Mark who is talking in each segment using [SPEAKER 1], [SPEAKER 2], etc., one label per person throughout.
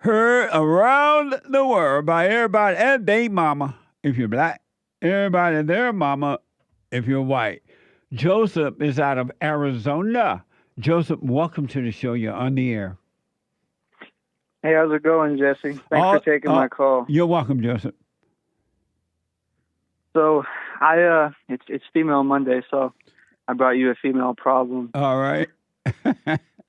[SPEAKER 1] Heard around the world by everybody and they mama if you're black, everybody and their mama if you're white. Joseph is out of Arizona. Joseph, welcome to the show. You're on the air.
[SPEAKER 2] Hey, how's it going, Jesse? Thanks for taking my call.
[SPEAKER 1] You're welcome, Joseph.
[SPEAKER 2] So, it's Female Monday, so I brought you a female problem.
[SPEAKER 1] All right.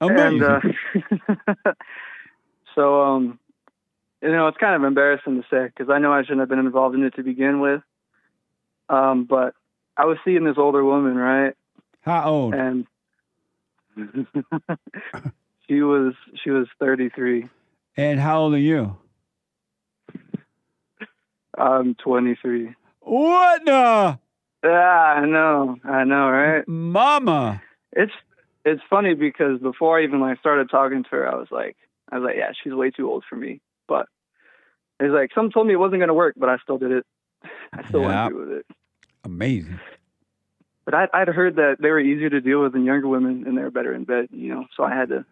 [SPEAKER 2] Amazing. And, so, it's kind of embarrassing to say because I know I shouldn't have been involved in it to begin with. But I was seeing this older woman, right?
[SPEAKER 1] How old?
[SPEAKER 2] And she was 33.
[SPEAKER 1] And how old are you?
[SPEAKER 2] I'm 23.
[SPEAKER 1] What the?
[SPEAKER 2] Yeah, I know, right?
[SPEAKER 1] Mama.
[SPEAKER 2] It's funny because before I even started talking to her, I was like, yeah, she's way too old for me. But it's like some told me it wasn't gonna work, but I still did it. I still went through with it.
[SPEAKER 1] Amazing.
[SPEAKER 2] But I'd heard that they were easier to deal with than younger women, and they were better in bed. So I had to.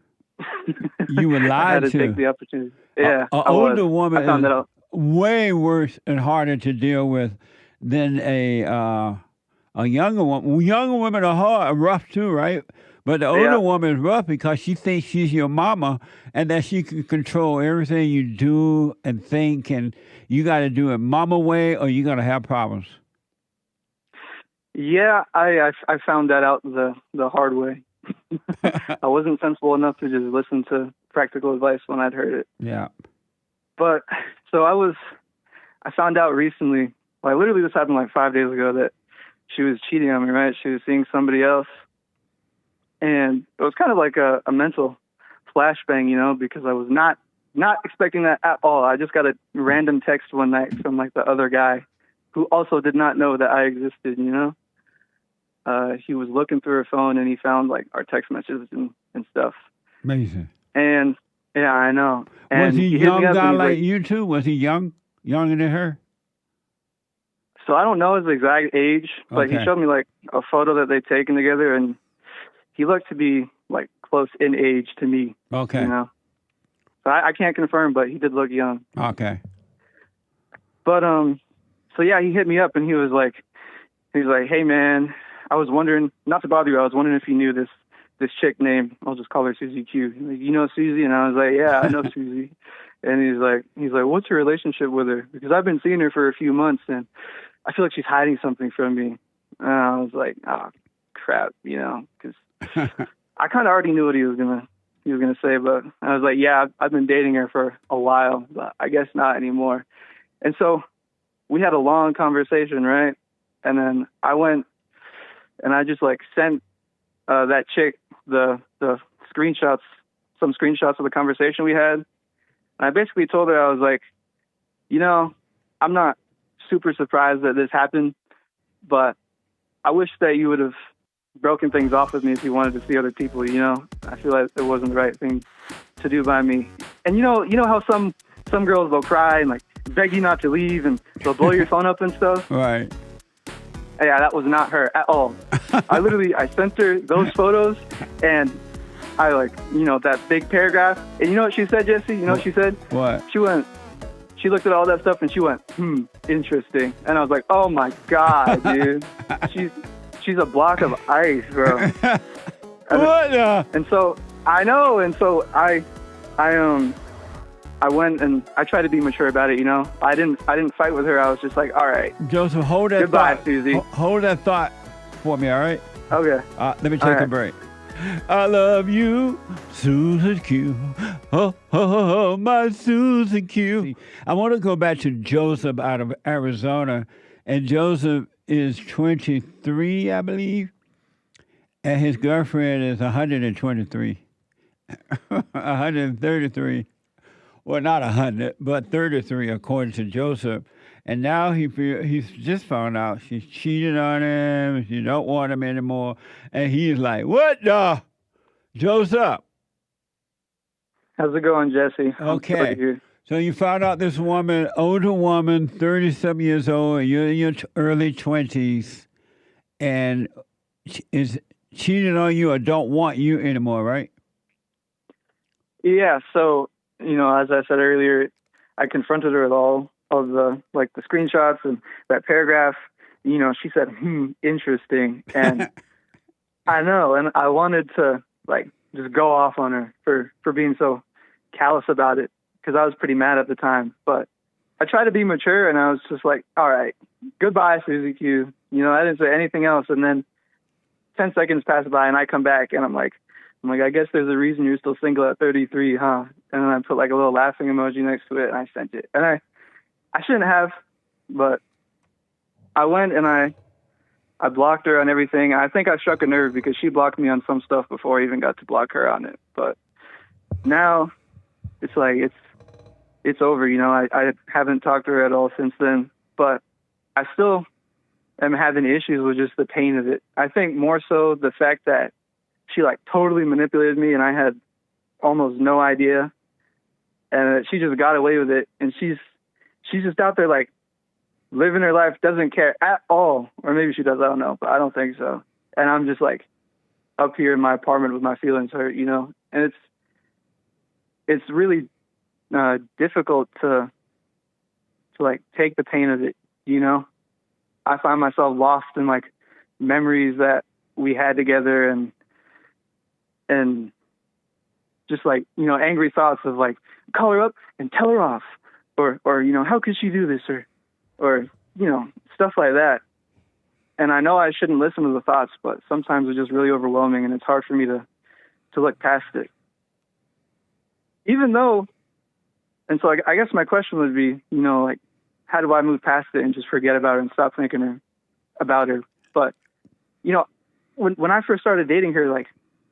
[SPEAKER 1] You were lied
[SPEAKER 2] I had to take the opportunity. Yeah,
[SPEAKER 1] an older woman
[SPEAKER 2] I found that out.
[SPEAKER 1] Way worse and harder to deal with than a younger woman. Younger women are rough too, right? But the older woman is rough because she thinks she's your mama and that she can control everything you do and think, and you got to do it mama way or you're going to have problems.
[SPEAKER 2] Yeah, I found that out the hard way. I wasn't sensible enough to just listen to practical advice when I'd heard it.
[SPEAKER 1] Yeah.
[SPEAKER 2] But so I found out recently, literally this happened 5 days ago, that she was cheating on me, right? She was seeing somebody else. And it was kind of like a mental flashbang, because I was not expecting that at all. I just got a random text one night from the other guy who also did not know that I existed, He was looking through her phone and he found our text messages and stuff.
[SPEAKER 1] Amazing.
[SPEAKER 2] And yeah, I know. And
[SPEAKER 1] was he a young guy like you too? Was he younger than her?
[SPEAKER 2] So I don't know his exact age, but he showed me a photo that they'd taken together, and he looked to be close in age to me.
[SPEAKER 1] Okay.
[SPEAKER 2] So I can't confirm, but he did look young.
[SPEAKER 1] Okay.
[SPEAKER 2] But so yeah, he hit me up and he was like, hey man, I was wondering, not to bother you, I was wondering if you knew this chick named, I'll just call her Susie Q. He's like, you know Susie? And I was like, yeah, I know Susie. And he's like, what's your relationship with her? Because I've been seeing her for a few months and I feel like she's hiding something from me. And I was like, oh crap, because I kind of already knew what he was gonna say, but I was like, yeah, I've been dating her for a while, but I guess not anymore. And so we had a long conversation, right? And then I went and I just sent that chick the screenshots, some screenshots of the conversation we had. And I basically told her, I was like, I'm not super surprised that this happened, but I wish that you would have broken things off with me if you wanted to see other people, I feel like it wasn't the right thing to do by me. And you know how some girls, they'll cry and beg you not to leave and they'll blow your phone up and stuff?
[SPEAKER 1] Right.
[SPEAKER 2] Yeah, that was not her at all. I sent her those photos and I that big paragraph. And you know what she said, Jesse? You know what she said?
[SPEAKER 1] What?
[SPEAKER 2] She looked at all that stuff and she went, interesting. And I was like, oh my God, dude. She's a block of ice, bro.
[SPEAKER 1] What?
[SPEAKER 2] And so I know, and so I went and I tried to be mature about it. I didn't fight with her. I was just like, all right,
[SPEAKER 1] Joseph, hold that
[SPEAKER 2] goodbye,
[SPEAKER 1] thought.
[SPEAKER 2] Susie.
[SPEAKER 1] Hold that thought for me, all right?
[SPEAKER 2] Okay.
[SPEAKER 1] Let me take a break. I love you, Susan Q. Oh, my Susan Q. I want to go back to Joseph out of Arizona, and Joseph is 23, I believe, and his girlfriend is 123, 133. Well, not 100, but 33, according to Joseph. And now he's just found out she's cheated on him. She don't want him anymore. And he's like, what the? Joseph.
[SPEAKER 2] How's it going, Jesse?
[SPEAKER 1] Okay. So you found out this woman, older woman, 30-some years old, and you're in your early 20s, and is cheating on you or don't want you anymore, right?
[SPEAKER 2] Yeah, so as I said earlier, I confronted her with all of the screenshots and that paragraph. She said, interesting. And I know, and I wanted to just go off on her for being so callous about it, because I was pretty mad at the time. But I tried to be mature, and I was just like, all right, goodbye, Susie Q. I didn't say anything else. And then 10 seconds pass by, and I come back, and I'm like, I guess there's a reason you're still single at 33, huh? And then I put like a little laughing emoji next to it, and I sent it. And I shouldn't have, but I went and I blocked her on everything. I think I struck a nerve because she blocked me on some stuff before I even got to block her on it. But now it's like it's over. I haven't talked to her at all since then. But I still am having issues with just the pain of it. I think more so the fact that she totally manipulated me and I had almost no idea, and she just got away with it. And she's just out there living her life, doesn't care at all. Or maybe she does, I don't know, but I don't think so. And I'm just up here in my apartment with my feelings hurt, and it's really difficult to take the pain of it. I find myself lost in memories that we had together, and just angry thoughts of call her up and tell her off, or how could she do this, or stuff like that. And I know I shouldn't listen to the thoughts, but sometimes it's just really overwhelming, and it's hard for me to look past it. Even though, and so I guess my question would be, how do I move past it and just forget about her and stop thinking about her? But when I first started dating her,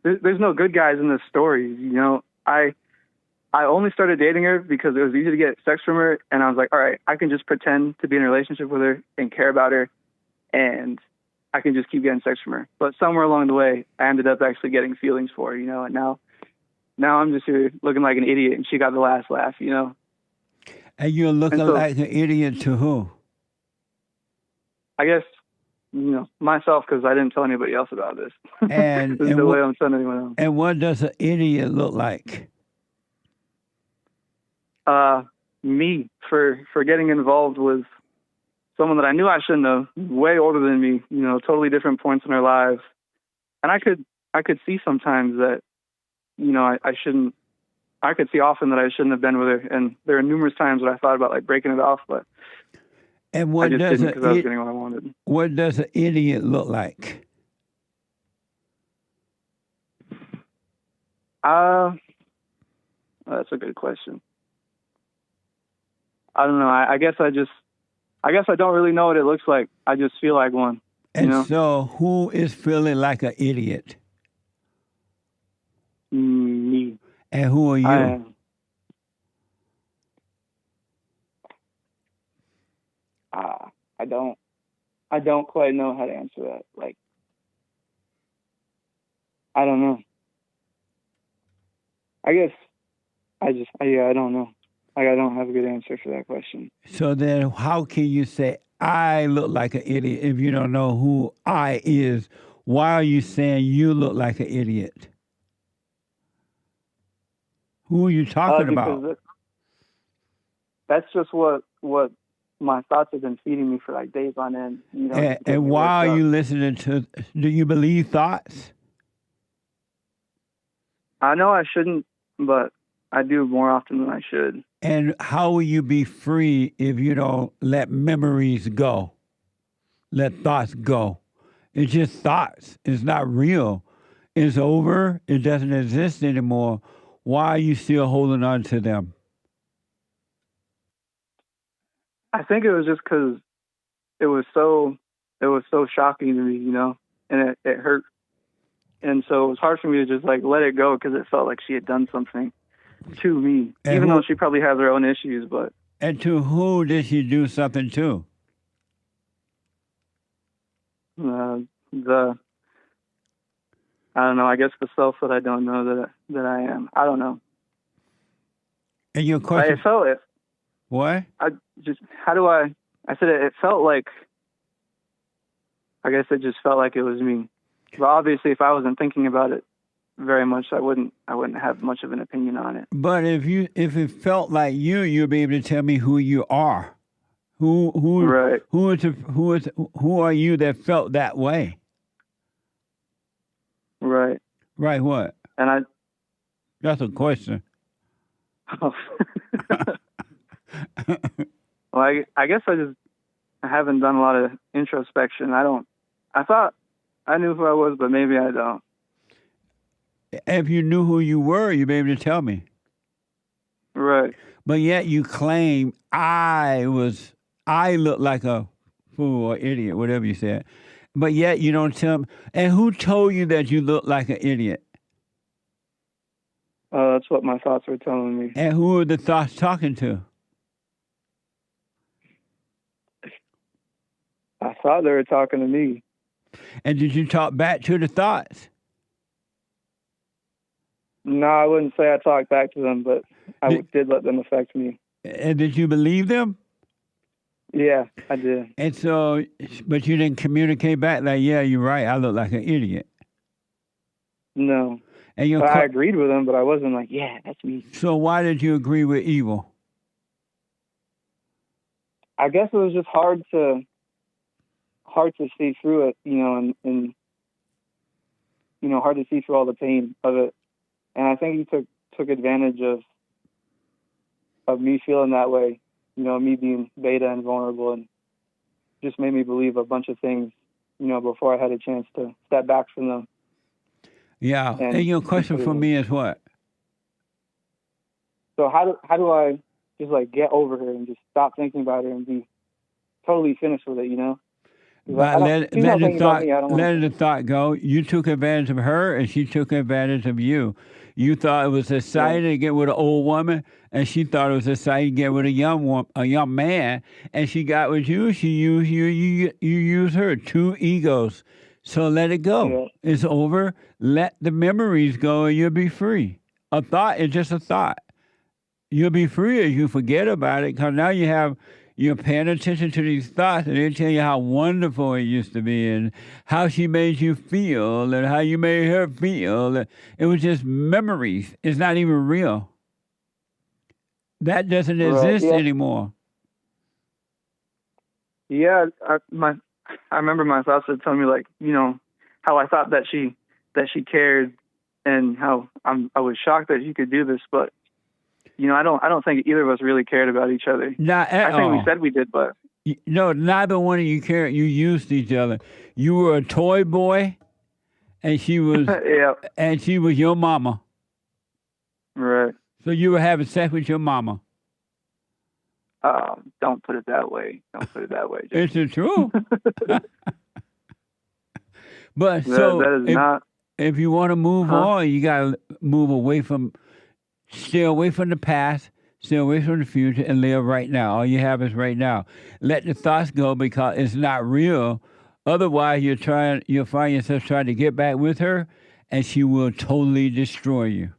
[SPEAKER 2] there's no good guys in this story. I only started dating her because it was easy to get sex from her, and I was like, all right, I can just pretend to be in a relationship with her and care about her, and I can just keep getting sex from her. But somewhere along the way, I ended up actually getting feelings for her, and now I'm just here looking like an idiot, and she got the last laugh,
[SPEAKER 1] And you're looking like an idiot to who?
[SPEAKER 2] I guess, myself, because I didn't tell anybody else about this.
[SPEAKER 1] And
[SPEAKER 2] There's no way I'm telling anyone else.
[SPEAKER 1] And what does an idiot look like?
[SPEAKER 2] Me for getting involved with someone that I knew I shouldn't have, way older than me, totally different points in our lives. And I could see sometimes that, I shouldn't, I could see often that I shouldn't have been with her. And there are numerous times that I thought about breaking it off, but
[SPEAKER 1] and what
[SPEAKER 2] I just
[SPEAKER 1] does
[SPEAKER 2] didn't, because I was getting what I wanted.
[SPEAKER 1] What does an idiot look like?
[SPEAKER 2] That's a good question. I don't know. I guess I don't really know what it looks like. I just feel like one.
[SPEAKER 1] And so who is feeling like an idiot?
[SPEAKER 2] Me.
[SPEAKER 1] And who are you?
[SPEAKER 2] I don't quite know how to answer that. I don't know. I guess I don't know. I don't have a good answer for that question.
[SPEAKER 1] So then how can you say I look like an idiot if you don't know who I is? Why are you saying you look like an idiot? Who are you talking about?
[SPEAKER 2] That's just what my thoughts have been feeding me for days on end.
[SPEAKER 1] And why are you listening to? Do you believe thoughts?
[SPEAKER 2] I know I shouldn't, but I do more often than I should.
[SPEAKER 1] And how will you be free if you don't let memories go? Let thoughts go. It's just thoughts. It's not real. It's over. It doesn't exist anymore. Why are you still holding on to them?
[SPEAKER 2] I think it was just because it was so shocking to me, and it hurt. And so it was hard for me to just let it go, because it felt like she had done something to me, and even though she probably has her own issues. But
[SPEAKER 1] and to who did she do something to?
[SPEAKER 2] I don't know. I guess the self that I don't know that I am. I don't know.
[SPEAKER 1] And your question?
[SPEAKER 2] I felt it.
[SPEAKER 1] What?
[SPEAKER 2] I said it felt like. I guess it just felt like it was me. But obviously, if I wasn't thinking about it, very much. I wouldn't have much of an opinion on it.
[SPEAKER 1] But if it felt like you'd be able to tell me who you are.
[SPEAKER 2] Right.
[SPEAKER 1] Who are you that felt that way?
[SPEAKER 2] Right.
[SPEAKER 1] Right. What?
[SPEAKER 2] And
[SPEAKER 1] That's a question.
[SPEAKER 2] well, I guess I haven't done a lot of introspection. I thought I knew who I was, but maybe I don't.
[SPEAKER 1] If you knew who you were, you'd be able to tell me.
[SPEAKER 2] Right.
[SPEAKER 1] But yet you claim I look like a fool or idiot, whatever you said. But yet you don't tell me. And who told you that you look like an idiot?
[SPEAKER 2] That's what my thoughts were telling me.
[SPEAKER 1] And who are the thoughts talking to?
[SPEAKER 2] I thought they were talking to me.
[SPEAKER 1] And did you talk back to the thoughts?
[SPEAKER 2] No, I wouldn't say I talked back to them, but I did let them affect me.
[SPEAKER 1] And did you believe them?
[SPEAKER 2] Yeah, I did.
[SPEAKER 1] And so, but you didn't communicate back like, yeah, you're right, I look like an idiot.
[SPEAKER 2] No.
[SPEAKER 1] And
[SPEAKER 2] I agreed with them, but I wasn't like, yeah, that's me.
[SPEAKER 1] So why did you agree with evil?
[SPEAKER 2] I guess it was just hard to see through it, and hard to see through all the pain of it. And I think he took advantage of me feeling that way, me being beta and vulnerable, and just made me believe a bunch of things, before I had a chance to step back from them.
[SPEAKER 1] Yeah. And your question for me is what?
[SPEAKER 2] So how do I just like get over her and just stop thinking about her and be totally finished with it,
[SPEAKER 1] But let the thought go. You took advantage of her, and she took advantage of you. You thought it was exciting to get with an old woman, and she thought it was exciting to get with a young man, and she got with you. She used you. You used her. Two egos. So let it go. Yeah. It's over. Let the memories go, and you'll be free. A thought is just a thought. You'll be free as you forget about it, because now you're paying attention to these thoughts, and they tell you how wonderful it used to be, and how she made you feel, and how you made her feel. It was just memories. It's not even real. That doesn't exist anymore.
[SPEAKER 2] Yeah, I remember my thoughts would tell me, like, how I thought that she cared, and how I was shocked that she could do this, but I don't think either of us really cared about each other.
[SPEAKER 1] Not at all.
[SPEAKER 2] I think we said we did, but
[SPEAKER 1] no, neither one of you cared. You used each other. You were a toy boy, and she was and she was your mama.
[SPEAKER 2] Right.
[SPEAKER 1] So you were having sex with your mama.
[SPEAKER 2] Don't put it that way.
[SPEAKER 1] It's the truth. But if you want to move on, you got to move away from. Stay away from the past, stay away from the future, and live right now. All you have is right now. Let the thoughts go, because it's not real. Otherwise, you'll find yourself trying to get back with her, and she will totally destroy you.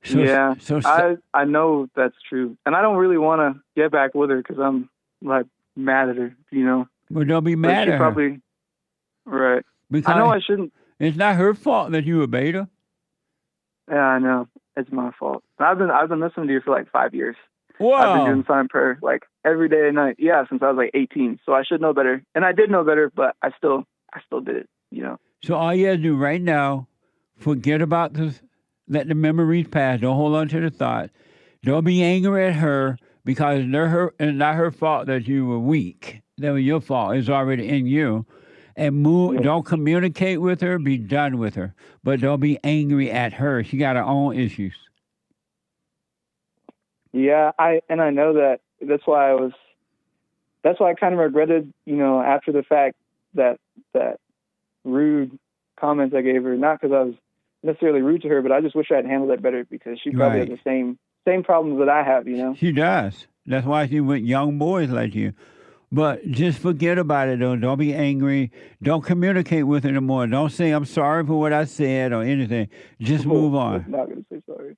[SPEAKER 2] I know that's true, and I don't really want to get back with her because I'm like mad at her,
[SPEAKER 1] Well, don't be mad at her.
[SPEAKER 2] Probably right. Because I know I shouldn't.
[SPEAKER 1] It's not her fault that you were beta.
[SPEAKER 2] Yeah, I know. It's my fault. I've been listening to you for like 5 years.
[SPEAKER 1] Wow.
[SPEAKER 2] I've been doing silent prayer like every day and night. Yeah, since I was like 18. So I should know better. And I did know better, but I still did it,
[SPEAKER 1] So all you have to do right now, forget about this, let the memories pass. Don't hold on to the thoughts. Don't be angry at her, because it's not her fault that you were weak. That was your fault. It's already in you. And move. Yeah. Don't communicate with her. Be done with her. But don't be angry at her. She got her own issues.
[SPEAKER 2] Yeah, I know that. That's why I kind of regretted, after the fact that rude comments I gave her. Not because I was necessarily rude to her, but I just wish I had handled that better, because she probably has the same problems that I have.
[SPEAKER 1] She does. That's why she with young boys like you. But just forget about it, though. Don't be angry. Don't communicate with her anymore. Don't say, I'm sorry for what I said or anything. Just move on.
[SPEAKER 2] I'm not going to say sorry.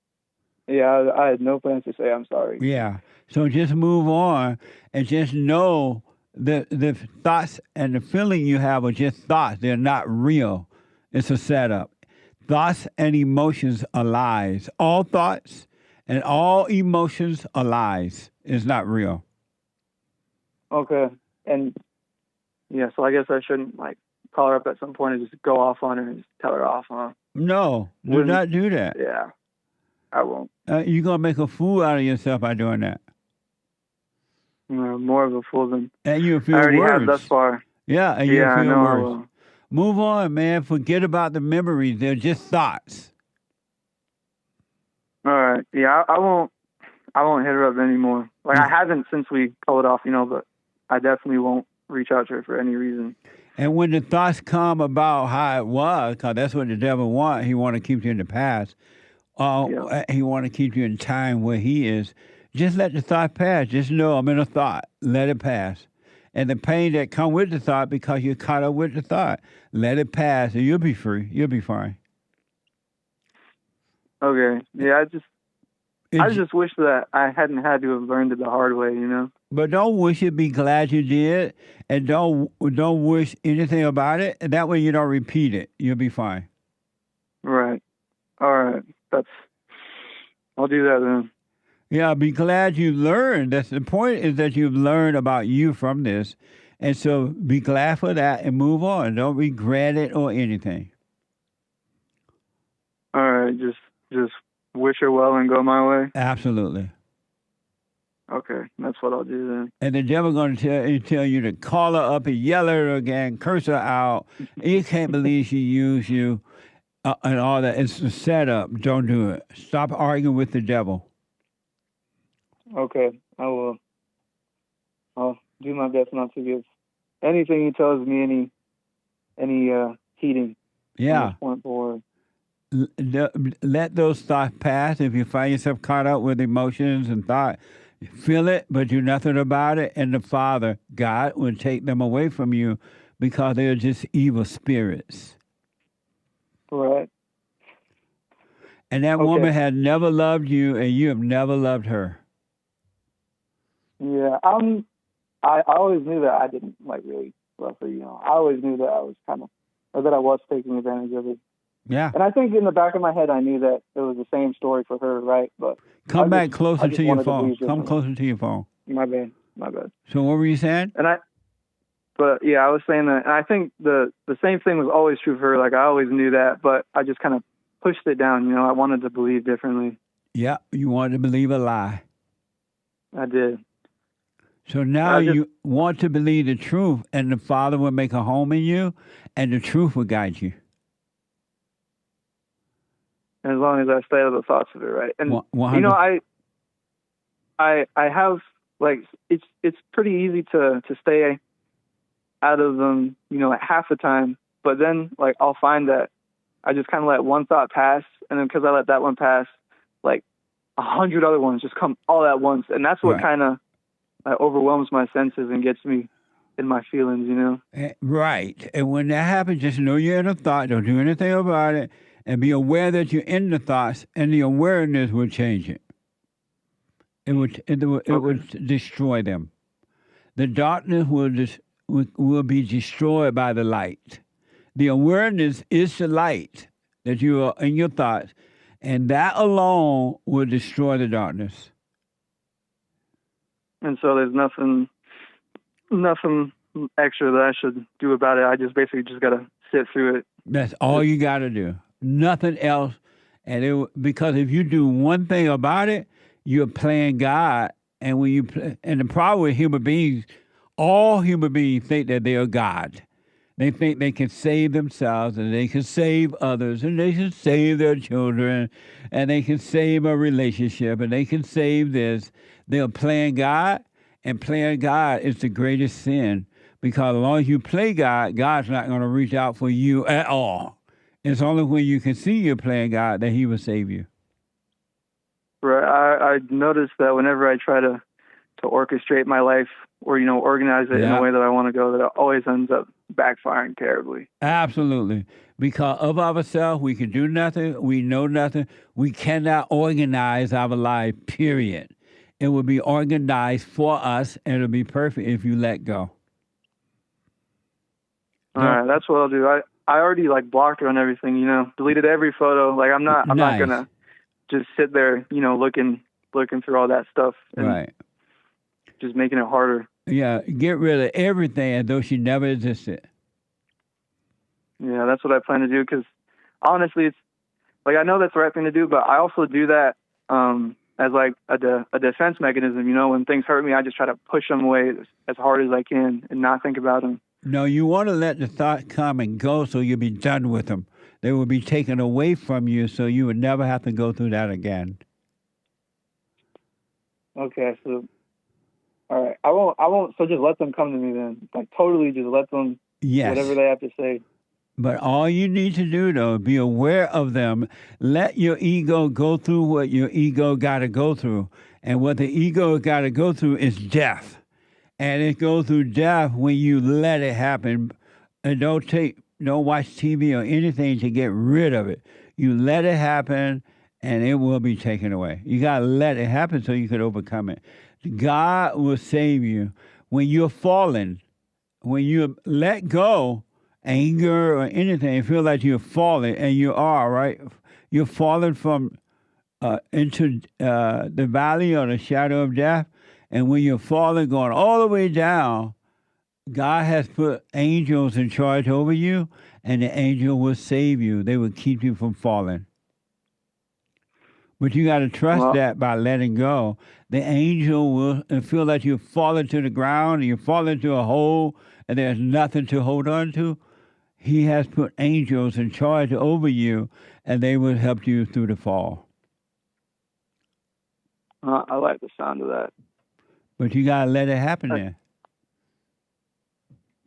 [SPEAKER 2] Yeah, I had no plans to say I'm sorry.
[SPEAKER 1] Yeah. So just move on, and just know the thoughts and the feeling you have are just thoughts. They're not real. It's a setup. Thoughts and emotions are lies. All thoughts and all emotions are lies. It's not real.
[SPEAKER 2] Okay. And yeah, so I guess I shouldn't like call her up at some point and just go off on her and just tell her off, huh?
[SPEAKER 1] No, do
[SPEAKER 2] Wouldn't.
[SPEAKER 1] not do that.
[SPEAKER 2] Yeah, I won't.
[SPEAKER 1] You're going to make a fool out of yourself by doing that.
[SPEAKER 2] More of a fool than
[SPEAKER 1] And you'll
[SPEAKER 2] I
[SPEAKER 1] feel
[SPEAKER 2] already have
[SPEAKER 1] worse.
[SPEAKER 2] thus far.
[SPEAKER 1] Yeah, and
[SPEAKER 2] Yeah,
[SPEAKER 1] you'll
[SPEAKER 2] I
[SPEAKER 1] feel
[SPEAKER 2] know I
[SPEAKER 1] worse.
[SPEAKER 2] will.
[SPEAKER 1] Move on, man. Forget about the memories. They're just thoughts.
[SPEAKER 2] All right. Yeah, I won't. I won't hit her up anymore. Like I haven't since we called it off, but I definitely won't reach out to her for any reason.
[SPEAKER 1] And when the thoughts come about how it was, because that's what the devil wants, he want to keep you in the past. He want to keep you in time where he is. Just let the thought pass. Just know I'm in a thought. Let it pass. And the pain that come with the thought because you're caught up with the thought, let it pass and you'll be free. You'll be fine.
[SPEAKER 2] Okay. Yeah, I just wish that I hadn't had to have learned it the hard way,
[SPEAKER 1] But don't wish it. Be glad you did, and don't wish anything about it. And that way you don't repeat it. You'll be fine.
[SPEAKER 2] Right. All right. I'll do that then.
[SPEAKER 1] Yeah, be glad you learned. That's the point. Is that you've learned about you from this, and so be glad for that and move on. Don't regret it or anything.
[SPEAKER 2] All right. Just wish her well and go my way.
[SPEAKER 1] Absolutely.
[SPEAKER 2] Okay, that's what I'll do then.
[SPEAKER 1] And the devil going to tell you to call her up and yell at her again, curse her out. You can't believe she used you and all that. It's a setup. Don't do it. Stop arguing with the devil.
[SPEAKER 2] Okay, I will. I'll do my best not to give anything he tells me any heeding.
[SPEAKER 1] Yeah.
[SPEAKER 2] From this point forward.
[SPEAKER 1] Let those thoughts pass. If you find yourself caught up with emotions and thought, feel it, but do nothing about it, and the Father, God, will take them away from you because they're just evil spirits.
[SPEAKER 2] Right.
[SPEAKER 1] And that woman had never loved you, and you have never loved her.
[SPEAKER 2] Yeah, I always knew that I didn't really love her. I always knew that I was that I was taking advantage of it.
[SPEAKER 1] Yeah.
[SPEAKER 2] And I think in the back of my head, I knew that it was the same story for her, right? But
[SPEAKER 1] come back closer to your phone. Come closer to your phone.
[SPEAKER 2] My bad.
[SPEAKER 1] So what were you saying?
[SPEAKER 2] But yeah, I was saying that, and I think the same thing was always true for her. Like I always knew that, but I just kind of pushed it down. I wanted to believe differently.
[SPEAKER 1] Yeah, you wanted to believe a lie.
[SPEAKER 2] I did.
[SPEAKER 1] So now you want to believe the truth, and the Father will make a home in you, and the truth will guide you.
[SPEAKER 2] As long as I stay out of the thoughts of it, right? And
[SPEAKER 1] 100.
[SPEAKER 2] I have it's pretty easy to stay out of them, at half the time. But then I'll find that I just kind of let one thought pass, and then because I let that one pass, 100 other ones just come all at once, and that's what kind of overwhelms my senses and gets me in my feelings,
[SPEAKER 1] Right. And when that happens, just know you're in a thought. Don't do anything about it. And be aware that you're in the thoughts, and the awareness will change it. It would destroy them. The darkness will be destroyed by the light. The awareness is the light that you are in your thoughts, and that alone will destroy the darkness.
[SPEAKER 2] And so there's nothing extra that I should do about it. I just basically just got to sit through it.
[SPEAKER 1] That's all you got to do. Nothing else. And because if you do one thing about it, you're playing God. And when you and the problem with human beings, all human beings think that they are God. They think they can save themselves, and they can save others, and they can save their children, and they can save a relationship, and they can save this. They're playing God, and playing God is the greatest sin, because as long as you play God, God's not going to reach out for you at all. It's only when you can see you're playing God that he will save you.
[SPEAKER 2] Right. I noticed that whenever I try to orchestrate my life or, organize it in a way that I want to go, that it always ends up backfiring terribly.
[SPEAKER 1] Absolutely. Because of ourselves, we can do nothing. We know nothing. We cannot organize our life, period. It will be organized for us, and it'll be perfect if you let go.
[SPEAKER 2] All right, that's what I'll do. I already like blocked her on everything, you know, deleted every photo. Like I'm not
[SPEAKER 1] Nice.
[SPEAKER 2] gonna just sit there, you know, looking through all that stuff and
[SPEAKER 1] Right.
[SPEAKER 2] just making it harder.
[SPEAKER 1] Yeah, get rid of everything as though she never existed.
[SPEAKER 2] Yeah, that's what I plan to do. Because honestly, it's like I know that's the right thing to do, but I also do that as like a defense mechanism. You know, when things hurt me, I just try to push them away as hard as I can and not think about them.
[SPEAKER 1] No, you want to let the thought come and go so you'll be done with them. They will be taken away from you so you would never have to go through that again.
[SPEAKER 2] Okay, so all right, I won't. So just let them come to me then. Like totally, just let them.
[SPEAKER 1] Yes.
[SPEAKER 2] Whatever they have to say.
[SPEAKER 1] But all you need to do, though, be aware of them. Let your ego go through what your ego got to go through. And what the ego got to go through is death. And it goes through death when you let it happen. And don't watch TV or anything to get rid of it. You let it happen, and it will be taken away. You got to let it happen so you can overcome it. God will save you. When you're falling, when you let go, anger or anything, feel like you're falling, and you are, right? You're falling from into the valley or the shadow of death. And when you're falling, going all the way down, God has put angels in charge over you, and the angel will save you. They will keep you from falling. But you got to trust that by letting go. The angel will feel like you're falling to the ground, and you're falling into a hole, and there's nothing to hold on to. He has put angels in charge over you, and they will help you through the fall.
[SPEAKER 2] I like the sound of that.
[SPEAKER 1] But you got to let it happen there.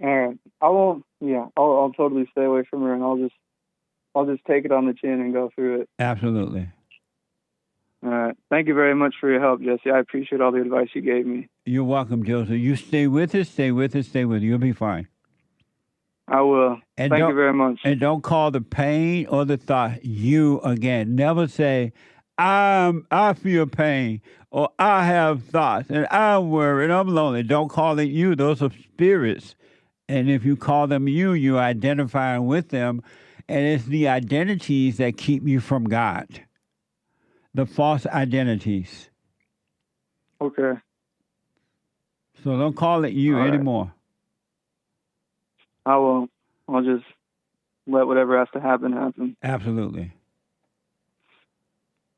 [SPEAKER 2] All right. I won't. Yeah, I'll totally stay away from her, and I'll just take it on the chin and go through it.
[SPEAKER 1] Absolutely.
[SPEAKER 2] All right. Thank you very much for your help, Jesse. I appreciate all the advice you gave me.
[SPEAKER 1] You're welcome, Joseph. You stay with us, stay with us, stay with us. You'll be fine.
[SPEAKER 2] I will.
[SPEAKER 1] And
[SPEAKER 2] Thank you very much.
[SPEAKER 1] And don't call the pain or the thought you again. Never say, I feel pain, or I have thoughts, and I'm worried, I'm lonely. Don't call it you. Those are spirits. And if you call them you, you're identifying with them. And it's the identities that keep you from God. The false identities.
[SPEAKER 2] Okay.
[SPEAKER 1] So don't call it you anymore.
[SPEAKER 2] I won't. I'll just let whatever has to happen.
[SPEAKER 1] Absolutely.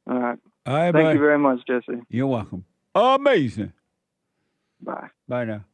[SPEAKER 2] All right.
[SPEAKER 1] All right,
[SPEAKER 2] Thank you very much, Jesse.
[SPEAKER 1] You're welcome. Amazing.
[SPEAKER 2] Bye.
[SPEAKER 1] Bye now.